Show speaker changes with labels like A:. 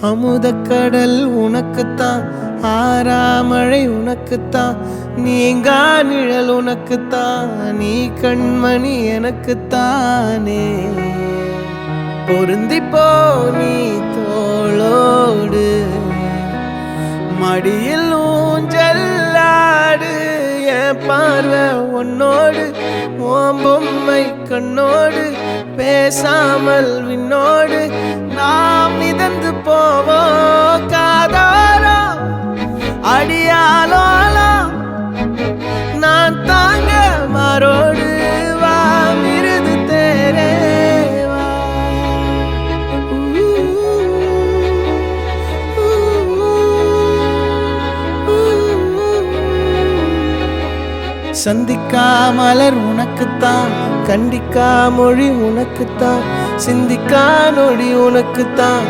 A: அமுதக்கடல் உனக்குத்தான், ஆறாமழை உனக்குத்தான், நீங்கா நிழல் உனக்குத்தான், நீ கண்மணி எனக்குத்தானே. பொருந்திப்போ நீ தோளோடு, மடியில் ஊஞ்சல்லாடு, என் பார்வை உன்னோடு, ஓம் பொம்மை கண்ணோடு, பேசாமல் விண்ணோடு நாம் மிதந்து போவோம் காதாரோ அடியாலோலோ, நான் தாங்க மாறோடு வா மிருது தேரே வா. சந்திக்கா மலர் உனக்குத்தான், கண்டிக்கா மொழி உனக்குத்தான், சிந்திக்கா நொடி உனக்குத்தான்,